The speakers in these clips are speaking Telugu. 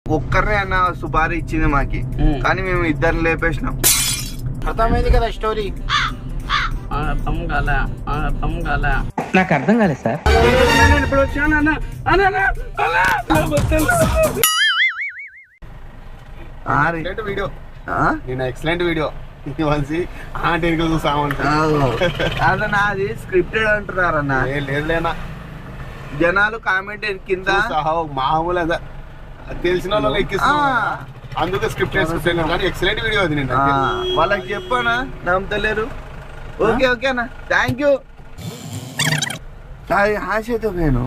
ఒక్కరే అన్న సుపారీ ఇచ్చింది మాకి, కానీ మేము ఇద్దరిని లేపేసినాం. అర్థమైంది కదా స్టోరీ. అర్థం కాలే నాకు అర్థం కాలేదు సార్. నేను ఇప్పుడు వచ్చాను అన్న. వీడియో నేను ఎక్సలెంట్ వీడియో చూసామంటే అదే నాది స్క్రిప్టెడ్ అంటున్నారన్న. లేదులేనా, జనాలు కామెంట్ కింద మామూలు అదే తెలిసిన వాళ్ళు ఎక్కిస్తున్నా, అందుకే స్క్రిప్ట్ వేసుకుంటాను. కానీ ఎక్సలెంట్ వీడియో అది. నేను వాళ్ళకి చెప్పానా, నమ్మతలేరు. ఓకే ఓకే అన్న, థ్యాంక్ యూ. ఆశతో పోయాను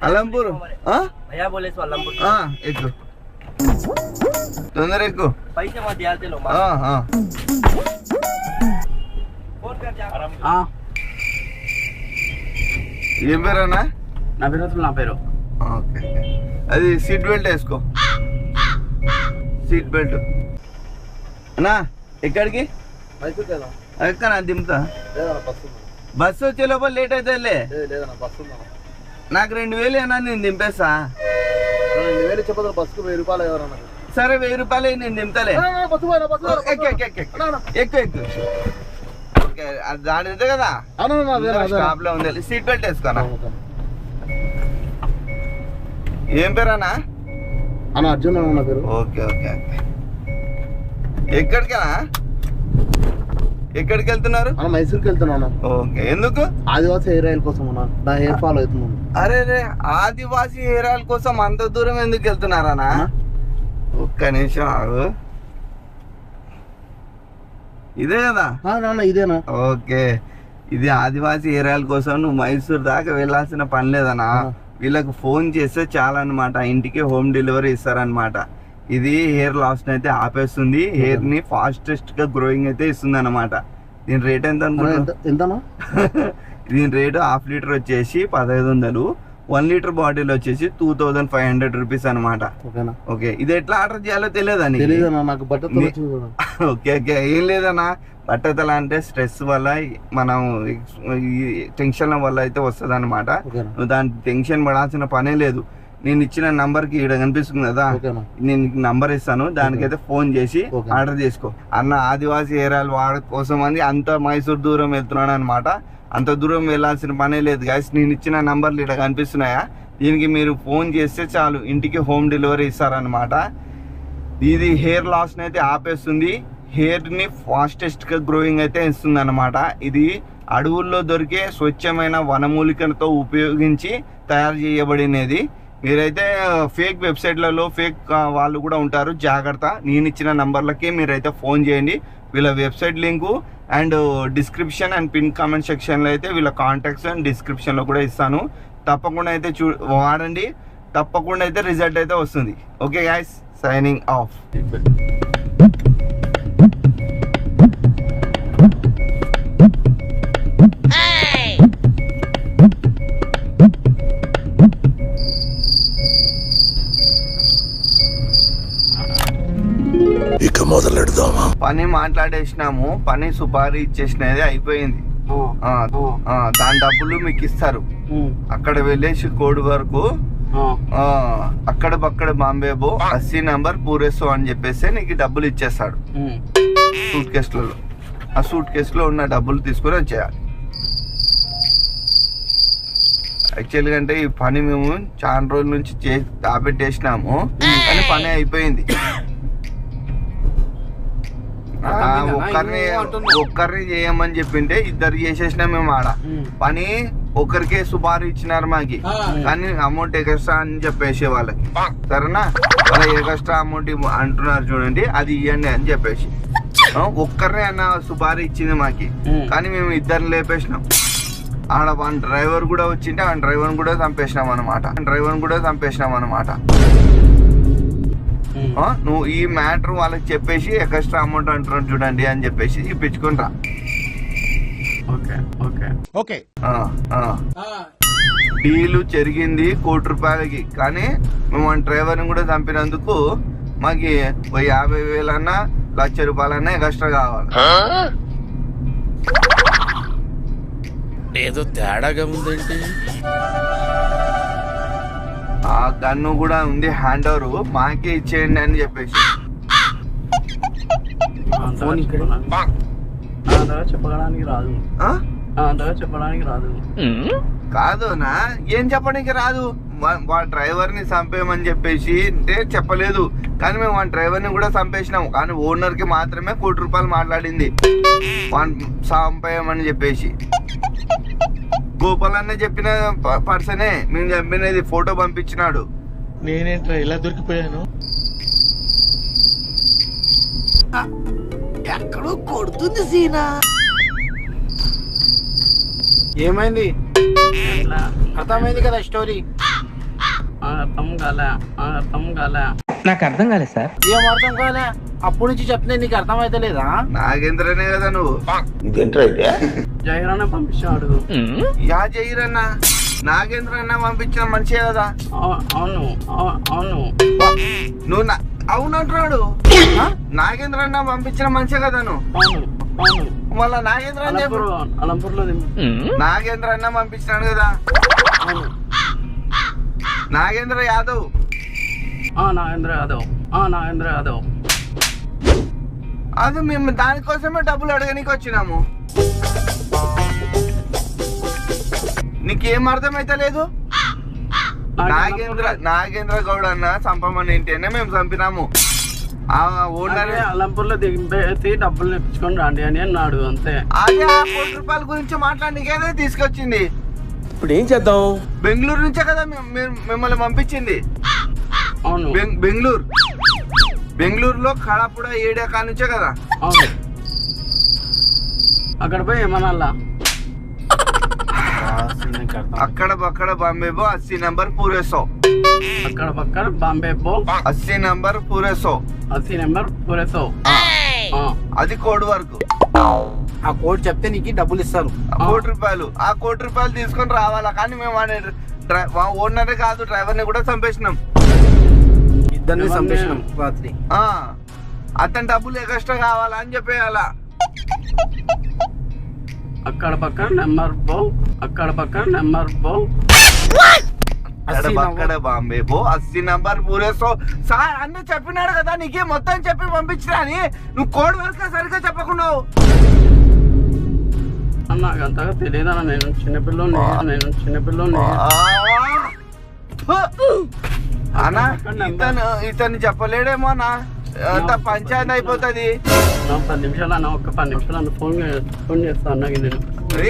అలంపూర్. ఎక్కు, తొందర ఎక్కు. ఏం పేరు అన్నా? నా పేరు. ఓకే, అది సీట్ బెల్ట్ వేసుకో. సీట్ బెల్ట్ అన్నా. ఎక్కడికి ఎక్కనా దింపుతా? బస్సు వచ్చే లోపల లేట్ అవుతుందిలే. నాకు 2000 అన్నా, నేను దింపేస్తా. 2000 చెప్పదు, బస్సుకు 1000 రూపాయలు ఎవరన్నా. సరే 1000 రూపాయలు నేను దింపుతాలే. ఎక్కు ఎక్కు. ఓకే, అది దాడితే కదా స్టాప్ లో ఉంది. సీట్ బెల్ట్ వేసుకోనా. ఏం పేరు అన్నా? అన్న అర్జున్ అన్న పేరు. Okay okay okay. ఎక్కడికి వెళ్తున్నారు? అన్న మైసూర్కి వెళ్తున్నాను. ఓకే, ఎందుకు? ఆదివాసీ హెయిర్ ఆయిల్ కోసం అన్న, నా హెయిర్ ఫాల్ అవుతున్నాను. అరే రే, ఆదివాసీ హెయిర్ ఆయిల్ కోసం అంత దూరం ఎందుకు వెళ్తున్నారన్నా? ఒక్క నిమిషం ఆగు. ఇదే కదా? నాన్న ఇదేనా? ఓకే, ఇది ఆదివాసీ హెయిర్ ఆయిల్ కోసం నువ్వు మైసూర్ దాకా వెళ్ళాల్సిన పని లేదన్నా. వీళ్ళకి ఫోన్ చేస్తే చాలా అనమాట, ఇంటికి హోమ్ డెలివరీ ఇస్తారనమాట. ఇది హెయిర్ లాస్ అయితే ఆపేస్తుంది, హెయిర్ ని ఫాస్టెస్ట్ గా గ్రోయింగ్ అయితే ఇస్తుంది అనమాట. దీని రేట్ ఎంత ఎంతనా? దీని రేటు 1/2 లీటర్ వచ్చేసి 1500, 1 లీటర్ బాటిల్ వచ్చేసి 2500 రూపీస్ అనమాట. ఓకే, ఇది ఎట్లా ఆర్డర్ చేయాలో తెలియదా? నాకు బట్టతల. ఓకే ఓకే, ఏం లేదన్నా. బట్టతల అంటే స్ట్రెస్ వల్ల, మనం టెన్షన్ వల్ల అయితే వస్తుంది అనమాట. నువ్వు దాని టెన్షన్ పడాల్సిన పనే లేదు. నేను ఇచ్చిన నంబర్ కి ఇక్కడ కనిపిస్తుంది కదా, నేను నంబర్ ఇస్తాను, దానికైతే ఫోన్ చేసి ఆర్డర్ చేసుకో. అన్న ఆదివాసీ హెయిర్ ఆయిల్ వాడ కోసం అని అంత మైసూర్ దూరం వెళ్తున్నాడు అనమాట. అంత దూరం వెళ్ళాల్సిన పనే లేదు గైస్. నేను ఇచ్చిన నంబర్లు ఇక్కడ కనిపిస్తున్నాయా, దీనికి మీరు ఫోన్ చేస్తే చాలు, ఇంటికి హోమ్ డెలివరీ ఇస్తారనమాట. ఇది హెయిర్ లాస్ ని అయితే ఆపేస్తుంది, హెయిర్ ని ఫాస్టెస్ట్ గా గ్రోయింగ్ అయితే ఇస్తుంది అనమాట. ఇది అడవుల్లో దొరికే స్వచ్ఛమైన వనమూలికలతో ఉపయోగించి తయారు చేయబడినది. మీరైతే ఫేక్ వెబ్సైట్లలో ఫేక్ వాళ్ళు కూడా ఉంటారు, జాగ్రత్త. నేను ఇచ్చిన నంబర్లకి మీరైతే ఫోన్ చేయండి. వీళ్ళ website link and description and pin comment సెక్షన్లో అయితే వీళ్ళ కాంటాక్ట్స్ అండ్ డిస్క్రిప్షన్లో కూడా ఇస్తాను. తప్పకుండా అయితే వాడండి, తప్పకుండా అయితే రిజల్ట్ అయితే వస్తుంది. Okay guys, signing off. ఇక మొదలెడదామా? పని మాట్లాడేసినాము, పని సుపారీ ఇచ్చేసినది అయిపోయింది. దాని డబ్బులు మీకు ఇస్తారు. అక్కడ వెళ్ళేసి కోడ్ వరకు అక్కడ పక్కడ బాంబేబో 80 నంబర్ పూరేసో అని చెప్పేసి నీకు డబ్బులు ఇచ్చేస్తాడు సూట్ కేసులలో. ఆ సూట్ కేసులో ఉన్న డబ్బులు తీసుకొని వచ్చేయాలి. యాక్చువల్గా అంటే ఈ పని మేము చాలా రోజుల నుంచి దాపెట్టేసినాము, కానీ పని అయిపోయింది. ఒక్కరిని చేయమని చెప్పింటే ఇద్దరు చేసేసినా మేము ఆడ పని. ఒకరికే సుపారీ ఇచ్చినారు మాకి, కానీ అమౌంట్ ఎక్స్ట్రా అని చెప్పేసి వాళ్ళకి, సరేనా? వాళ్ళ ఎక్స్ట్రా అమౌంట్ అంటున్నారు చూడండి, అది ఇవ్వండి అని చెప్పేసి. ఒక్కరినే అన్న సుపారీ ఇచ్చింది మాకి, కానీ మేము ఇద్దరిని లేపేసినాం. ఆడ వన్ డ్రైవర్ కూడా వచ్చింటే ఆ డ్రైవర్ కూడా చంపేసినాం అనమాట. నువ్వు ఈ మ్యాటర్ వాళ్ళకి చెప్పేసి ఎక్స్ట్రా అమౌంట్ అంటున్నాడు చూడండి అని చెప్పేసి ఇప్పించుకుంటా. డీలు జరిగింది 1 కోటి రూపాయలకి, కానీ మేము ఆ డ్రైవర్ని కూడా చంపినందుకు మాకి 50,000 అన్నా 1,00,000 రూపాయలన్నా ఎక్స్ట్రా కావాలి. ఏదో తేడాగా ఉందండి. గన్ను కూడా ఉంది, హ్యాండ్ ఓవర్ మాకే ఇచ్చేయండి అని చెప్పేసి. అంతగా చెప్పడానికి రాదు, అంతగా చెప్పడానికి రాదు. కాదునా ఏం చెప్పడానికి రాదు? వాడు డ్రైవర్ ని చంపేయమని చెప్పేసి అంటే చెప్పలేదు, కానీ మేము వాడి డ్రైవర్ ని కూడా చంపేసినాము. కానీ ఓనర్ కి మాత్రమే ₹1,00,00,000 మాట్లాడింది వాడిని చంపేయమని చెప్పేసి. గోపాల్ అన్న చెప్పిన పర్సనే మేము చంపినది, ఫోటో పంపించినాడు. నేనేంట్రా ఇలా దొరికిపోయాను? ఎక్కడో కొడుతుంది సీనా. ఏమైంది? ఇట్లా అర్థమైంది కదా స్టోరీ. అర్థం కాలే, అర్థం కాలే. నాకు అర్థం కాలేదు సార్. ఏం అర్థం కాలే? అప్పటి నుంచి చెప్తే నీకు అర్థమైతే లేదా? నాగేంద్రనే కదా నువ్వు? జైరానే పంపించాడు. యా జైరన్న నాగేంద్ర అన్న పంపించిన మనిషే కదా? అవును అవును. నువ్వు అవునంటున్నాడు. నాగేంద్ర అన్న పంపించిన మనిషే కదా నువ్వు? అవును అవును. మళ్ళా నాగేంద్ర అని చెప్పు. అలంపూర్లో నాగేంద్ర అన్న పంపించినాడు కదా? అవును. నాగేంద్ర యాదవ్. నాగేంద్ర యాదవ్, నాగేంద్ర యాదవ్. అది మేము దానికోసమే డబ్బులు అడగనీకి వచ్చినాము. నీకేం అర్థమైతే లేదు? నాగేంద్ర గౌడ్ అన్న చంపమని ఏంటనే మేము చంపినాము. ఆ ఓనర్ అలంపూర్లో దింపేసి డబ్బులు తెప్పించుకొని రండి అని అన్నాడు, అంతే. అదే ఆ ₹1,00,00,000 గురించి మాట్లాడనీకేదే తీసుకొచ్చింది. ఇప్పుడు ఏం చేద్దాం? బెంగళూరు నుంచే కదా మిమ్మల్ని పంపించింది. అవును. బెంగళూరులో కళాపుడ ఏరియా కా నుంచే కదా? అవును. అక్కడ పోయి ఏమన్నా అక్కడ పక్కడ బాంబే బో 80 నంబర్ పూరే 100. అక్కడ పక్కన బాంబే బో 80 నంబర్ పూరే 100. 80 నెంబర్ పూరే 100. అది కోడ్ వర్క్. ఆ కోడ్ చెప్తే నీకు డబ్బులు ఇస్తారు. ₹1,00,00,000. ఆ ₹1,00,00,000 తీసుకొని రావాలా? కానీ మేము ఓనరే కాదు డ్రైవర్ ని కూడా చంపేసినాం. ఇద్దరిని చంపేసినాం రాత్రి. అతని డబ్బులు ఎక్స్ట్రా కావాలా అని చెప్పేయాలా? అక్కడ పక్కన నెంబర్ బో, అక్కడ పక్కన నెంబర్ బో, అక్కడ బాంబే బో 80 నంబర్ పూరే 100. సార్ అన్న చెప్పినాడు కదా నీకే మొత్తం చెప్పి పంపించినా అని. నువ్వు కోడ్ వర్క్ సరిగ్గా చెప్పకున్నావు. నాకు అంతగా తెలియదన్నా, నేను చిన్నపిల్లని. అన్నా ఇతను చెప్పలేడేమో అన్నా, అంత పంచాయతీ అయిపోతుంది. 10 నిమిషాలు అన్న, ఒక్క 10 నిమిషాలు అన్న ఫోన్ చేస్తా అన్నకి నేను.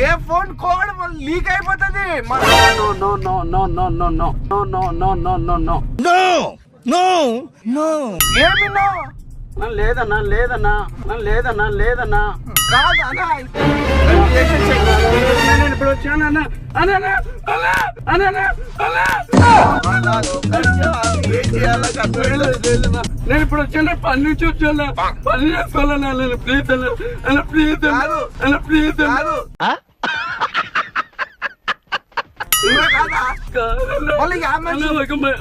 ఏ ఫోన్ కోడ్ లీక్ అయిపోతుంది. ఏమి లేదన్నా కాదు అన్నా. నేను ఇప్పుడు వచ్చానన్నా. నేను ఇప్పుడు వచ్చాను, పని నుంచి వచ్చాను, పని చేసుకోవాలన్నా. నేను ప్లీజ్ అన్న, ప్లీజ్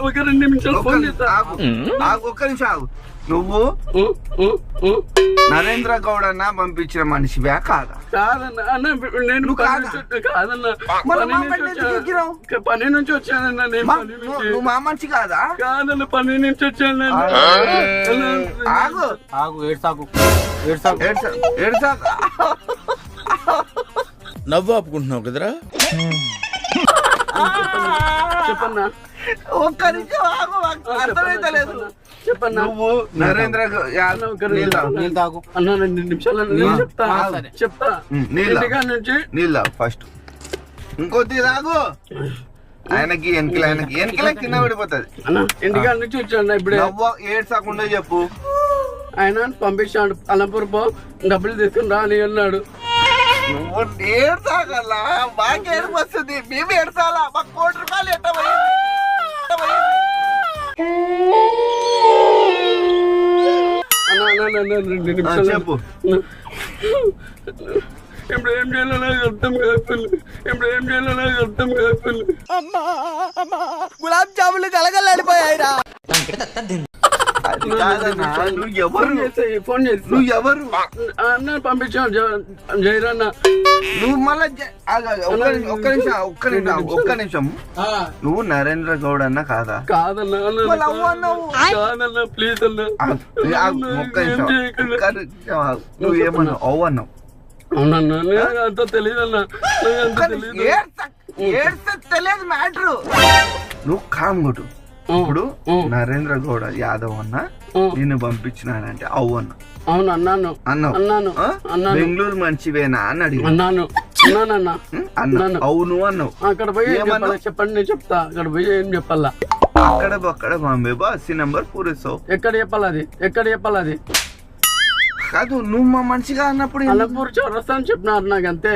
ఒక 2 నిమిషాలు ఫోన్ చేస్తా. ఒక్క నిమిషం ఆగు. నువ్వు నరేంద్ర గౌడ్ అన్న పంపించిన మనిషివా కాదా? కాదన్నా అన్న, నేను కాదన్నా, పని నుంచి వచ్చానన్నా. నువ్వు మా మనిషి కాదా? కాదన్న, పని నుంచి వచ్చానన్నా. ఆగు ఏడ్సాకు. నవ్వు ఆపుకుంటున్నావు కదరా? చెప్పన్నా. ఒక్క నిమిషం ఆగు, అర్థమైతే లేదు. చెప్పన్నా. నువ్వు నరేంద్ర నీళ్ళు తాగు అన్న. 2 నిమిషాలు చెప్తా. నుంచి నీళ్ళు ఫస్ట్, ఇంకొద్ది తాగు. ఆయనకి వెనకల కింద పడిపోతుంది. అన్న ఇంటికాడ నుంచి వచ్చాను ఇప్పుడే. ఏడ్చకుండా చెప్పు. ఆయన పంపించాడు, అలంపూర్ పో డబ్బులు తీసుకుని రా అని అన్నాడు. నువ్వు ఏడ్చాకల్లా బాగా ఏడుపు వస్తుంది. మేము ఏడ్చాలా? మాకు ₹1,00,00,000 ఎట్ట పోయింది? చెప్పు. ఇప్పుడు ఏం చేయాలో నాకు అర్థం కాకుండా. గులాబ్ జాములు కలగలాడిపోయాయిరా. అది కాదన్నా, నువ్వు ఎవరు? ఫోన్ చేసి నువ్వు ఎవరు? అన్న పంపించాను జైరన్న. నువ్వు మళ్ళా ఒక్క నిమిషం నువ్వు నరేంద్ర గౌడ్ అన్న కాదా? కాదన్నా మళ్ళీ అవ్వు అన్నావు. కాదన్నా ప్లీజ్ అన్నా. ఒక్క నిమిషం నువ్వు ఏమన్నావు? అవ్వు అన్నావు. అవునన్నా నాకు అంత తెలియదన్నా, నాకు అంత తెలియదు. తెలియదు మ్యాటర్. నువ్వు కామ్ కొట్టు. ఇప్పుడు నరేంద్ర గౌడ యాదవ్ అన్న నిన్ను పంపించినాడంటే అవ్వు అన్న. అవును అన్నాను అన్నావు. అన్నాను అన్నాను. బెంగళూరు మంచివేనా అని అడిగి అన్నాను అన్నానన్నా అన్నాను. అవును అన్నావు. అక్కడ పోయి ఏం చెప్పాలా చెప్పండి, నేను చెప్తా. అక్కడ పోయి ఏం చెప్పాలా? అక్కడ బాంబే 80 నంబర్ పూరేసావు. ఎక్కడ చెప్పాలి అది? ఎక్కడ చెప్పాలి అది? కాదు నువ్వు మా మనిషిగా అన్నప్పుడు అలంపూర్ చౌరస్తా అని చెప్పినారు నాకు, అంతే.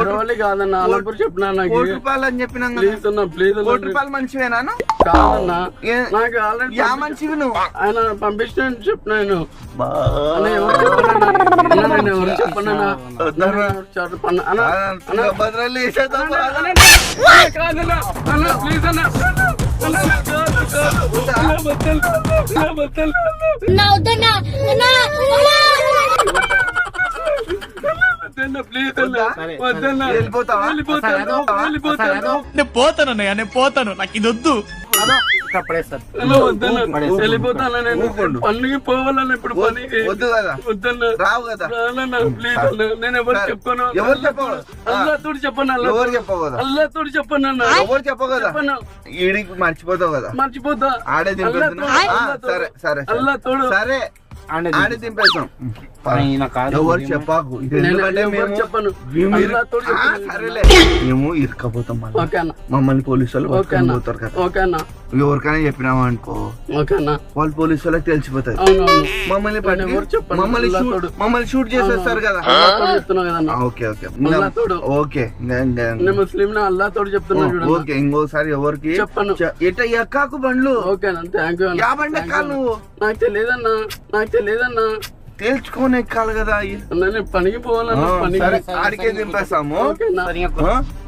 ఎర్రవల్లి కాదన్నా, అలంపూర్ చెప్పినారు నాకు. కోటి రూపాయలు అని చెప్పినా ప్లీజ్ అన్నా, ప్లీజ్ అన్నా. 1 కోటి రూపాయలు మనిషివేనా? కాదన్నా నాకు ఆల్రెడీ యా మనిషివి నువ్వు? ఆయన పంపించిన చెప్పిన నేను. ఎవరు చెప్పన్నా, నేను ఎవరు చెప్పన్నా? భద్రాలు కాదన్నా అన్నా ప్లీజ్ అన్నా. ప్లీజ్ అన్నా వద్దన్నా. వెళ్ళిపోతావా? నేను పోతానన్నయ్య, నేను పోతాను, నాకు ఇది వద్దు. వెళ్ళిపోతాను నేను. పనికి పోవాలన్నా ఇప్పుడు పనికి. వద్దు కదా, వద్దన్నా, రావు కదా. రానన్నా ప్లీజ్ అన్నా. నేను ఎవరు చెప్పను, ఎవరు చెప్పవు? అల్లాతోడు చెప్పను, ఎవరు చెప్పవు కదా? అల్లాతోడు చెప్పను అన్న. ఎవరు చెప్పవు కదా? చెప్పను, ఈడికి మర్చిపోతావు కదా? మర్చిపోతా. ఆడే దింపేస్తున్నా. సరే సరే అల్లాతోడు సరే ఆడే దింపేస్తాం. ఎవరు చెప్పాకు. ఎందుకంటే మేము చెప్పను. సరేలే మేము ఇరుకపోతాం. ఓకే అన్న, మమ్మల్ని పోలీసు వాళ్ళు ఓకే అన్న, పోతారు కదా. ఓకే అన్న, ఎవరికైనా చెప్పినామా అనుకో, ఓకే అన్న. వాళ్ళు పోలీసు వాళ్ళకి తెలిసిపోతాయి. అవునవును, మమ్మల్ని ఎవరు చెప్పను. మమ్మల్ని షూట్ చేసేస్తారు కదా. చెప్తున్నా కదన్నా. Okay okay అల్లాతోడు. ఓకే నేను ముస్లిం అల్లాతోడు చెప్తున్నా చూడండి. ఓకే ఇంకోసారి ఎవరికి చెప్పను. ఎట్లా ఎక్కాకు బండ్లు. ఓకే అన్న, థ్యాంక్ యూ. యా బండి ఎక్కాలి నువ్వు? నాకు తెలియదన్నా, నాకు తెలియదన్నా. తేల్చుకొని ఎక్కాలి కదా. నేను పనికి పోవాలన్నా, సరే పనికి. ఆడికే దింపేస్తాము. ఓకేనా?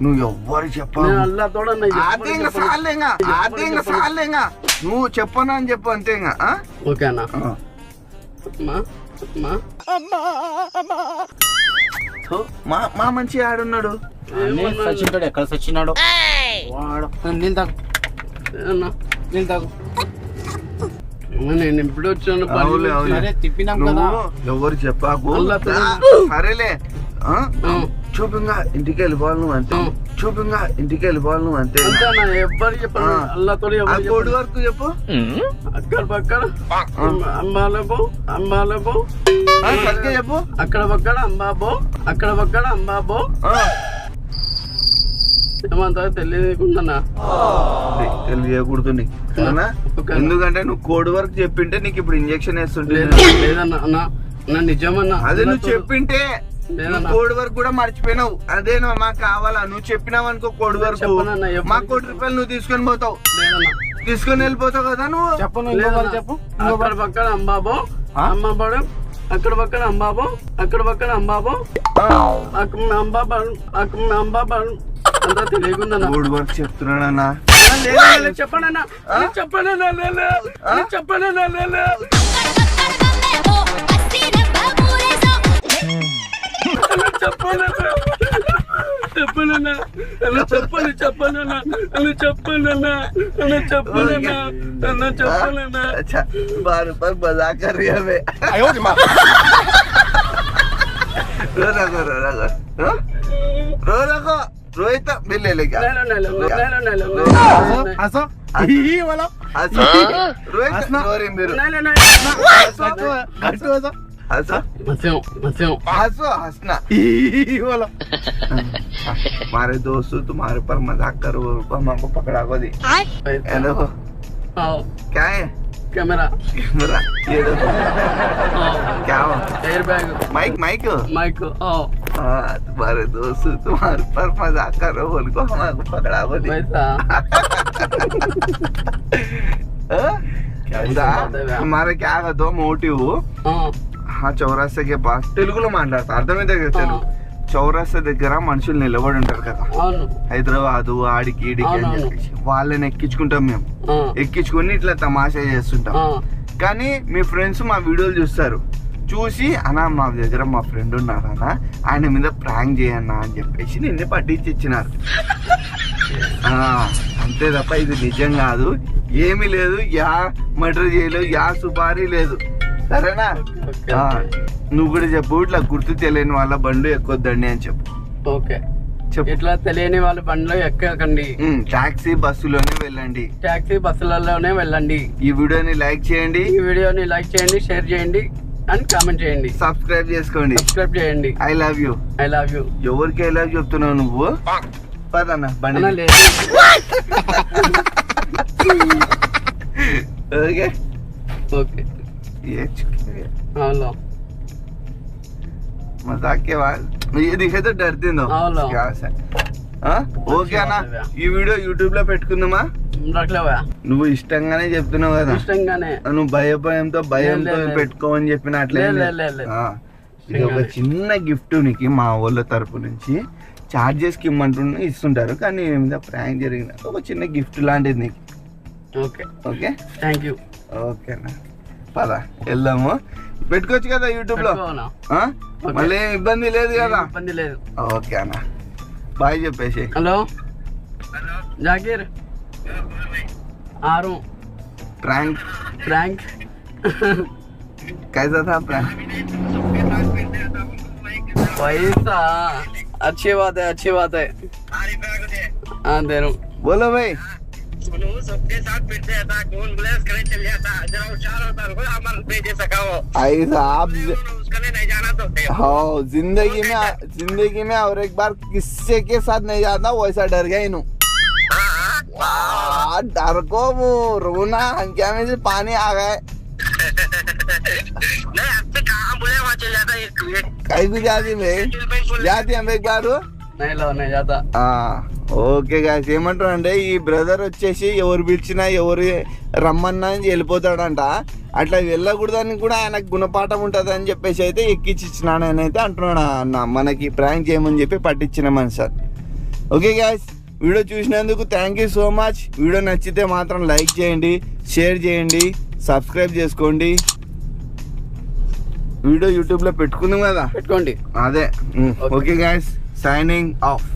నువ్వు ఎవ్వరు చెప్పావు. నేను అల్లాతోడన్నా సాలేంగా నువ్వు చెప్పనా అని చెప్పు అంతే. ఓకే అన్న. అమ్మా అమ్మా మా మంచి ఆడున్నాడు. సచిన్నాడు, ఎక్కడ సచిన్నాడు వాడు. నీళ్ళు తాగు, అన్నా నీళ్ళు తాగు. నేను ఇప్పుడు వచ్చాను. అవులే, అవులే. సరే తిప్పినాం కదా. నువ్వు ఎవరు చెప్పాకు. సరేలే చూపింగా ఇంటికి వెళ్ళిపోవాలి నువ్వు అంతే. చూపింగా ఇంటికి వెళ్ళిపోవాలి నువ్వు అంతే. ఎవ్వరు చెప్పాను అల్లాతోడు. కోడి వరకు చెప్పు. అక్కడ పక్కడ అంబాలబో, అంబాలబో సరిగ్గా చెప్పు. అక్కడ పక్కడ అంబాబో, అక్కడ పక్కడ అంబాబో. ఏమంతా తెలియకుండా తెలియకూడదు నీకు, ఎందుకంటే నువ్వు కోడి వరకు చెప్పింటే నీకు ఇప్పుడు ఇంజక్షన్ వేస్తుంటే. లేదన్నా అన్నా, నా నిజమన్నా. అదే నువ్వు చెప్పింటే కోడి వరకు కూడా మర్చిపోయినావు. అదే మాకు కావాలా? నువ్వు చెప్పినావు అనుకో కోడి వరకు, మా 1 కోటి రూపాయలు నువ్వు తీసుకొని పోతావు. తీసుకొని వెళ్ళిపోతావు కదా నువ్వు. చెప్పు. అక్కడ పక్కన అంబాబో, అమ్మబాడు. అక్కడ పక్కన అంబాబో, అక్కడ పక్కన అంబాబో, అంబాబాడు అంతా తెలియకుందన్నా. కోడి వరకు చెప్తున్నాడన్నా. చెప్పనన్నా, చెప్పనన్నా, చెప్పనన్నా. చెప్పనన్నా, చెప్పను, చెప్పనన్నా, చెప్పనన్నా, చెప్పనన్నా, చెప్పనన్నా. 12 రూపాయలు మజాక్ कर रही है मैं. रो रखो रोहित मिल ले लेगा. रोहित रोरी मेरे हंसो हंसना. हमारे दोस्त तुम्हारे पर मजाक करो, हमको पकड़ा को दी. हेलो क्या है? कैमरा ये देखो. क्या हो? Air bag, mic. हाँ तुम्हारे दोस्त तुम्हारे पर मजाक करो बोल को हमको पकड़ा को दी. हमारे क्या का दो मोटिव. हाँ चौरास्ते के पास తెలుగులో మాట్లాడతా, అర్థమైతే కదా తెలుగు. చౌరస్తా దగ్గర మనుషులు నిలబడి ఉంటారు కదా, అవును హైదరాబాద్ ఆడికి ఈడికి అని అవునవును. చెప్పేసి వాళ్ళని ఎక్కించుకుంటాం మేము. ఆ, ఎక్కించుకొని ఇట్లా తమాషా చేస్తుంటాం. ఆ, కానీ మీ ఫ్రెండ్స్ మా వీడియోలు చూస్తారు, చూసి అన్నా మా దగ్గర మా ఫ్రెండ్ ఉన్నారన్నా, ఆయన మీద ప్రాంక్ చేయన్నా అని చెప్పేసి నిన్ను పట్టించి ఇచ్చినారు. అంతే తప్ప ఇది నిజం కాదు, ఏమీ లేదు, యా మర్డర్ చేయలేదు, యా సుపారీ లేదు, సరేనా? ఓకే, ఆ, నువ్వు కూడా చెప్పు, ఇట్లా గుర్తు తెలియని వాళ్ళ బండి ఎక్కొద్దండి అని చెప్పు. ఓకే. చెప్పు. ఇట్లా తెలియని వాళ్ళ బండిలో ఎక్కకండి, టాక్సీ బస్సులోనే వెళ్ళండి, టాక్సీ బస్సులలోనే వెళ్ళండి. ఈ వీడియోని లైక్ చేయండి, ఈ వీడియోని లైక్ చేయండి, షేర్ చేయండి అండ్ కామెంట్ చేయండి, సబ్స్క్రైబ్ చేసుకోండి. సబ్స్క్రైబ్ చేయండి. I love you. I love you. ఎవరికి ఐ లవ్ చెప్తున్నావు నువ్వు? పదన్నా బండి. అన్నా లేదు. ఓకే ఓకే, ये అవును मजाक के बाद ये दिखे तो डरते हो అవును. क्या से ఓకే అన్న, ఈ వీడియో యూట్యూబ్ లో పెట్టుకుందామా? రాట్లేవా? నువ్వు ఇష్టంగానే చెప్తున్నావు కదా, ఇష్టంగానే. నువ్వు భయంతో లేదు. పెట్టుకోమని చెప్పిన అట్లే. లేదు. ఇది ఒక చిన్న గిఫ్ట్ నీకు మా వాళ్ళ తరపు నుంచి చార్జెస్ కి ఇమ్మంటున్నా ఇస్తుంటారు, కానీ నీ మీద ప్రాంక్ జరిగిన ఒక చిన్న గిఫ్ట్ లాంటిది నీకు. Okay, okay thank you. ఓకేనా, పద వెళ్దాము. పెట్టుకోవచ్చు కదా యూట్యూబ్ లో, పెట్టుకోనా? ఆ? మళ్ళీ ఇబ్బంది లేదు కదా? ఇబ్బంది లేదు. ఓకే అన్న, బాయ్ చెప్పేసి. హలో జాకీర్, ఆరు ప్రాంక్ फ्रैंक कैसा था प्रैंक? पैसा अच्छी बात है हाँ दे रहा हूँ. बोलो भाई. सबके साथ फिर से था, कौन ब्लेस करे चल जाता, जरा होशियार होता, हमारे पे जैसा खाओ ऐसा आप उसका नहीं जाना तो हाँ जिंदगी में और एक बार किससे के साथ नहीं जाता, वैसा डर गया इनू. डर को वो रोना हंकिया में से पानी आ गए. नहीं आपसे कहाँ बोले वहाँ चल जाता है. कहीं को जाती भाई, जाती हम एक बार. नहीं जाता. ఓకే గాయ్స్, ఏమంటారంటే ఈ బ్రదర్ వచ్చేసి ఎవరు పిలిచినా ఎవరు రమ్మన్నా అని వెళ్ళిపోతాడంట. అట్లా వెళ్ళకూడదని కూడా ఆయనకు గుణపాఠం ఉంటుంది అని చెప్పేసి అయితే ఎక్కిచ్చిచ్చినాడు అని అయితే అంటున్నాడు అన్న. మనకి ప్రాంక్ చేయమని చెప్పి పట్టించిన మనిషి. ఓకే గాయ్స్, వీడియో చూసినందుకు thank you so much. Video నచ్చితే మాత్రం లైక్ చేయండి, షేర్ చేయండి, సబ్స్క్రైబ్ చేసుకోండి. వీడియో యూట్యూబ్లో పెట్టుకుందాం కదా, పెట్టుకోండి. అదే. Okay guys, signing off.